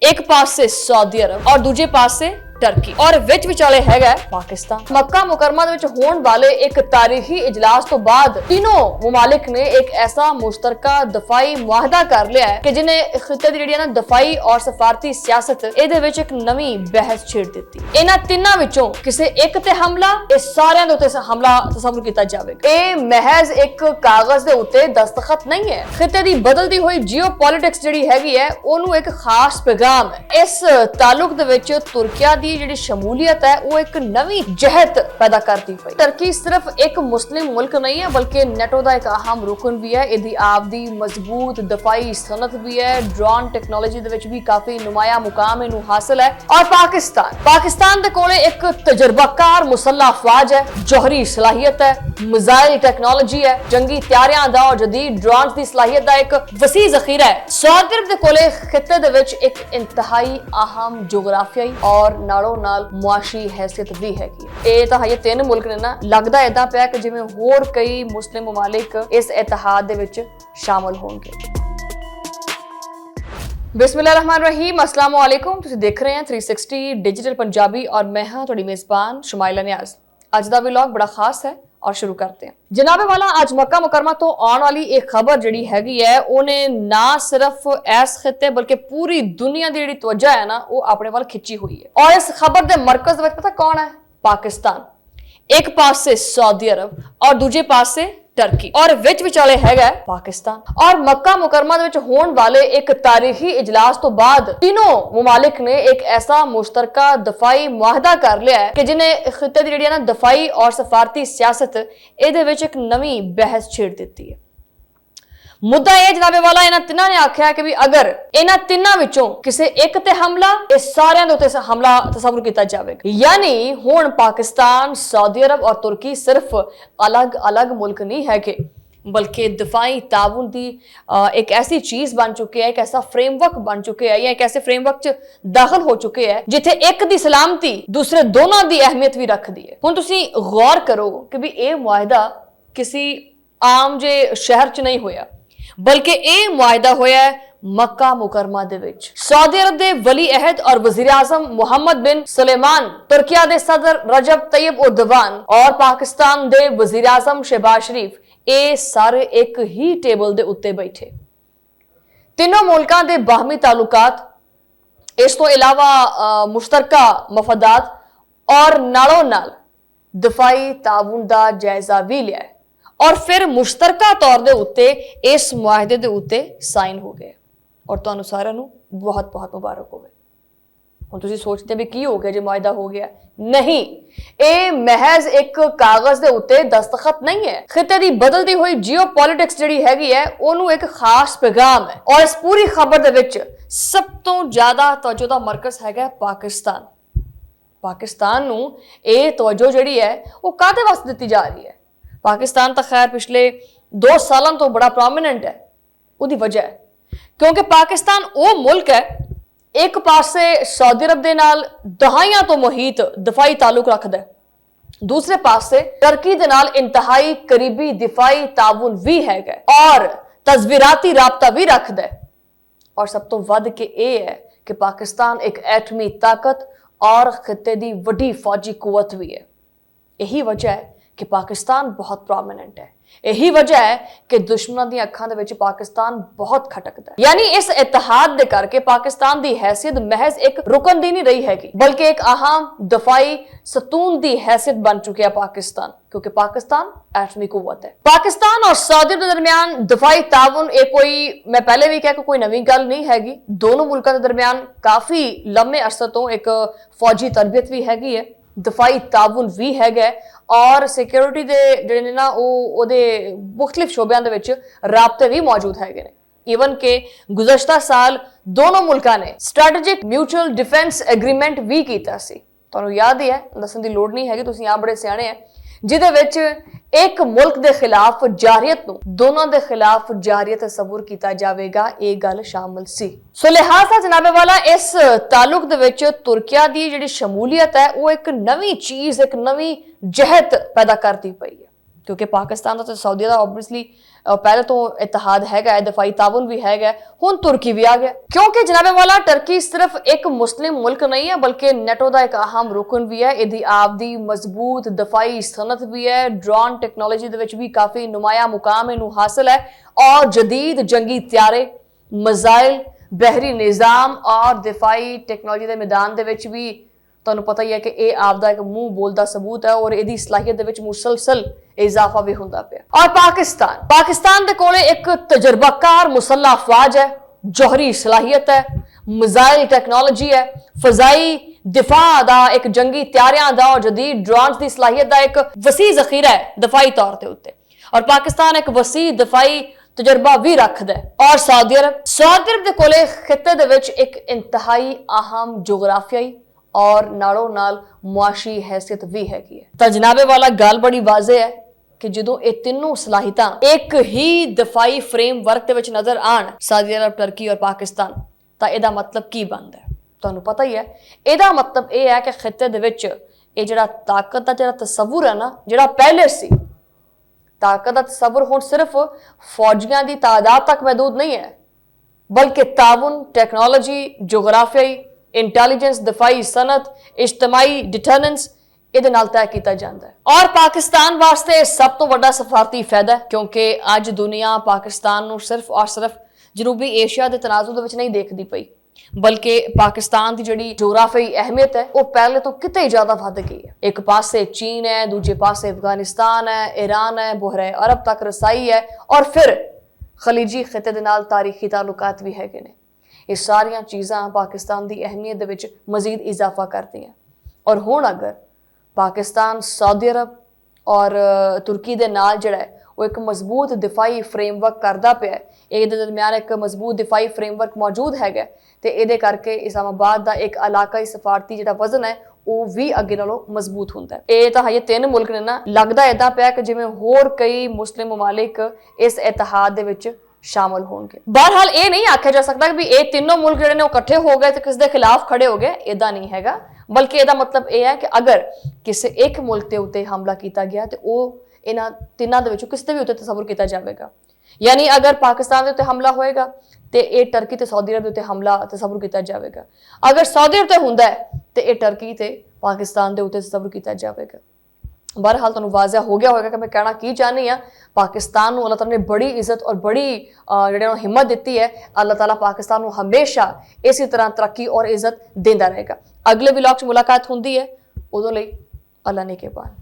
एक पासे सऊदी अरब और दूजे पासे टर्की और विच विचाले हैगा पाकिस्तान। मक्का मुकरमा दे विच होण वाले एक तारीखी इजलास तो बाद तीनों मुमालिक ने एक ऐसा मुश्तरका दफाई मुआहदा कर लिया है कि जिन्हें खिते दी जिहड़ी ना दफाई और सफारती सियासत इहदे विच एक नवी बहस छेड़ दित्ती। इन्हां तिन्नां विचों किसी एक ते हमला इह सारियां दे उत्ते हमला तसव्वुर कीता जावेगा। इह महज एक कागज दे उत्ते दस्तखत नहीं है, खिते दी बदलदी हुई जियोपॉलिटिक्स जिहड़ी हैगी है ओनू एक खास पैगाम है। इस ताल्लुक दे विच तुर्किया जिहड़ी शमूलियत है वो एक नवी जहत पैदा करती पई। टर्की सिर्फ एक मुस्लिम मुल्क नहीं है बल्कि नेटो का एक अहम रुकन भी है। इहदी आपदी मजबूत दफाई सनत भी है, ड्रोन टेक्नोलॉजी दे विच भी काफी नुमाया मुकाम इनू हासिल है। और पाकिस्तान दे कोले एक तजर्बाकार मुसल्ला अफवाज है, जौहरी सलाहियत है, मिसाइल टेक्नोलॉजी है, जंगी तैयारियां दा और जदीद ड्रोन्स दी सलाहियत दा एक वसी ज़खीरा है। सऊदी अरब दे कोले खिते दे विच एक इंतहाई अहम जोग्राफियाई और नालों नाल मुआशी हैसियत भी हैगी। ये तो ये तीन मुल्क ने ना लगदा इदां पिया कि जिवें होर कई मुस्लिम मुमालिक इस इतिहाद दे विच शामिल होंगे। बिस्मिल्लाहिर्रहमानिर्रहीम, अस्सलाम वालेकुम। तुसीं देख रहे हैं 360 डिजिटल पंजाबी और मैं हां तुहाडी मेज़बान शुमाइला नियाज़। अज दा व्लॉग बड़ा खास है और शुरू करते हैं। जनाबे वाला अज मक्का मुकरमा तो आने वाली एक खबर जिहड़ी हैगी है उन्हें ना सिर्फ इस खिते बल्कि पूरी दुनिया की जिहड़ी तवज्जो है ना वो अपने वाल खिंची हुई है। और इस खबर के मरकज में पता कौन है? पाकिस्तान। एक पासे सऊदी अरब और दूजे पासे टर्की और विच विचाले हैगा पाकिस्तान। और मक्का मुकरमा दे विच होण वाले एक तारीखी इजलास तो बाद तीनों मुमालिक ने एक ऐसा मुश्तरका दफाई मुआहदा कर लिया है कि जिन्हें खिते दी जिहड़ी ना दफाई और सफारती सियासत इहदे विच एक नवी बहस छेड़ दित्ती है। मुद्दा यह जनाबे वाला इन्हां तिन्हां ने आख्या कि भी अगर इन्हां तिन्हां विचों किसी एक ते हमला इह सारियां दे उत्ते हमला तसव्वुर कीता जावेगा। यानी हुण पाकिस्तान, सऊदी अरब और तुर्की सिर्फ अलग अलग मुल्क नहीं है कि बल्कि दिफाई ताउन की एक ऐसी चीज बन चुकी है, एक ऐसा फ्रेमवर्क बन चुके हैं या एक ऐसे फ्रेमवर्क च दाखिल हो चुके हैं जिथे एक दी सलामती दूसरे दोनों की अहमियत भी रखती है। हुण तुसीं गौर करो कि भी यह मुआहदा किसी आम जे शहर च नहीं होया बल्कि यह मुआहदा होया है मक्का मुकरमा दे विच। सऊदी अरब दे वली अहद और वजीर आजम मोहम्मद बिन सुलेमान, तुर्किया दे सदर रजब तैयब उर्दवान और पाकिस्तान दे वजीर आजम शहबाज शरीफ ये सारे एक ही टेबल दे उत्ते बैठे। तीनों मुल्कां दे बाहमी तालुकात, इस तो इलावा मुश्तरका मफादात और नालों नाल दफाई ताउन दा जायजा भी लिया है और फिर मुश्तरका तौर दे उत्ते इस मुआहदे दे उत्ते साइन हो गए और तुहानू सारिआं नू बहुत बहुत मुबारक होवे। हुण तुसीं सोचदे भी की हो गया जे मुआहदा हो गया? नहीं, ये महज एक कागज दे उत्ते दस्तखत नहीं है। खिते दी बदलदी हुई जियोपॉलिटिक्स जिहड़ी हैगी है ओनू एक खास पैगाम है। और इस पूरी खबर दे विच सब तो ज्यादा तवज्जो दा मरकज हैगा पाकिस्तान। पाकिस्तान नू ये तवज्जो जिहड़ी है वो काहदे वास्ते दित्ती जा रही है? पाकिस्तान तो खैर पिछले 2 सालों तो बड़ा प्रोमिनेंट है। उदी वजह है क्योंकि पाकिस्तान वो मुल्क है एक पासे सऊदी अरब दे नाल दहाइयां तो मुहीत दफाई ताल्लुक रखदा है, दूसरे पासे टर्की दे नाल इंतहाई करीबी दिफाई ताउन भी हैगा और तस्वीराती राबता भी रखदा है। और सब तो वध के ये है कि पाकिस्तान एक एटमी ताकत और खिते दी वड्डी फौजी कुवत भी है। यही वजह है कि पाकिस्तान बहुत प्रोमिनेंट है। यही वजह है कि दुश्मनों दी अखां दे विच पाकिस्तान बहुत खटकदा है। यानी इस इत्तेहाद दे करके पाकिस्तान दी हैसियत महज एक रुकन दी नहीं रही हैगी बल्कि एक अहम दफाई सतून दी हैसियत बन चुकी है पाकिस्तान, क्योंकि पाकिस्तान एटमी कुव्वत है। पाकिस्तान और सऊदी अरब के दरमियान दफाई ताउन एक कोई, मैं पहले भी कहा कि कोई नवी गल नहीं हैगी। दोनों मुल्कों के दरमियान काफी लंबे अरसे तो एक फौजी तरबियत भी हैगी है, दफाई ताउन भी हैगा और सिक्योरिटी दे जिहड़े ना ओहदे मुख्तलिफ शोबियां दे विच राबते भी मौजूद हैगे ने। ईवन के गुज़श्ता साल दोनों मुल्कां ने स्ट्रैटेजिक म्यूचुअल डिफेंस एग्रीमेंट भी कीता सी। तुहानू याद ही है, दस्सण दी लोड़ नहीं हैगी, तुसीं आप बड़े सियाणे हैं, जिहदे विच एक मुल्क दे खिलाफ जारियत नू दोनों दे खिलाफ जारियत तसव्वुर कीता जावेगा, ये गल शामिल सी। सो लिहाजा जनाबे वाला इस ताल्लुक दे विच तुर्किया दी जिहड़ी शमूलियत है वो एक नवी चीज, एक नवी जहत पैदा करती पई है। क्योंकि पाकिस्तान तो सऊदी का ऑब्वियसली पहले तो इतिहाद हैगा, दफाई ताउन भी हैगा, हुण तुर्की भी आ गया। क्योंकि जनाबे वाला टर्की सिर्फ एक मुस्लिम मुल्क नहीं है बल्कि नेटो का एक अहम रुकन भी है। इहदी आपदी मजबूत दफाई सनत भी है, ड्रोन टैक्नोलॉजी दे विच भी काफ़ी नुमाया मुकाम इनू हासिल है और जदीद जंगी त्यारे, मजाइल, बहरी निज़ाम और दिफाई टैक्नोलॉजी के मैदान दे विच भी तुहानूं पता ही है कि यह आपदा एक मूँह बोलता सबूत है और इहदी सलाहियत दे विच मुसलसल इजाफा भी हुंदा पिया। और पाकिस्तान दे कोले एक तजर्बाकार मुसल्ला अफवाज है, जौहरी सलाहियत है, मिसाइल टैक्नोलॉजी है, फजाई दिफा दा एक जंगी त्यारियां दा और जदीद ड्रोन्स दी सलाहियत दा एक वसी जखीरा है दफाई तौर के उत्ते। और पाकिस्तान एक वसी दफाई तजर्बा भी रखदा है। और सऊदी अरब दे कोले खिते दे विच एक इंतहाई अहम जोग्राफियाई और नालों नाल मुआशी हैसियत भी हैगी है। तो जनाबे वाला गल बड़ी वाज़े है कि जो ये तीनों सलाहियतां एक ही दफाई फ्रेमवर्क दे विच नजर आन, सऊदी अरब, टर्की और पाकिस्तान, तो इहदा मतलब की बनदा है? तुहानूं पता ही है, इहदा मतलब यह है कि खिते दे विच ये जिहड़ा ताकत दा जिहड़ा तसव्वुर है ना, जिहड़ा पहले सी ताकत दा तसव्वुर हुण सिर्फ फौजियां दी तादाद तक महदूद नहीं है, बल्कि ताउन, टैक्नोलॉजी, जोग्राफियाई, इंटैलीजेंस, दफाई सनत, इज्तमाई डिटरनेंस ਇਹਦੇ ਨਾਲ तय किया जाता है। और पाकिस्तान वास्ते सब तो बड़ा सफारती फायदा है क्योंकि अज दुनिया पाकिस्तान नूं सिर्फ और सिर्फ जनूबी एशिया के तनाजुर दे विच नहीं देखती पई, बल्कि पाकिस्तान की जिहड़ी जोग्राफी अहमियत है वह पहले तो किते ही ज़्यादा वध गई है। एक पासे चीन है, दूजे पासे अफगानिस्तान है, ईरान है, बहरे अरब तक रसाई है और फिर खलीजी खिते दे नाल तारीखी ताल्लुकात भी हैगे ने। ये सारियां चीज़ां पाकिस्तान की अहमियत दे विच मजीद इजाफा करती हैं। और हुण अगर पाकिस्तान सऊदी अरब और तुर्की के नाल जिहड़ा है वो एक मजबूत दिफाई फ्रेमवर्क करता पिया है, एक दरम्यान एक मजबूत दिफाई फ्रेमवर्क मौजूद हैगा, तो ये करके इस्लामाबाद का एक इलाकाई सफारती जिहड़ा वजन है वो भी अगे नालों मजबूत होंदा है। ये तो हजे 3 मुल्क ने ना, लगदा इदां पिया कि जिवें होर कई मुस्लिम ममालिक इस इतिहाद दे विच शामिल होंगे। बहरहाल ये नहीं आख्या जा सकता कि भी ये तीनों मुल्क जिहड़े ने इकट्ठे हो गए तो किसी के खिलाफ खड़े हो गए, इदा नहीं हैगा, बल्कि इसका मतलब यह है कि अगर किसी एक मुल्क के उत्ते हमला किया गया तो वह इन्हां तिन्हां दे विचों किसी भी उत्ते तसव्वुर किया जाएगा। यानी अगर पाकिस्तान के उत्ते हमला होएगा तो यह टर्की ते सऊदी अरब के उत्ते हमला तसव्वुर किया जाएगा, अगर सऊदी अरब ते हुंदा है तो यह टर्की ते पाकिस्तान के उत्ते तसव्वुर किया जाएगा। बहरहाल तुहानूं वाज़ह हो गया होगा कि मैं कहना की चाहनी हाँ। पाकिस्तान नूं अल्लाह ताला ने बड़ी इज्जत और बड़ी जिहड़ी हिम्मत दी है। अल्लाह ताला पाकिस्तान नूं हमेशा इसी तरह तरक्की और इज्जत देंदा रहेगा। अगले व्लॉग च मुलाकात होंदी है, उदों लई अल्लाह ने के पान।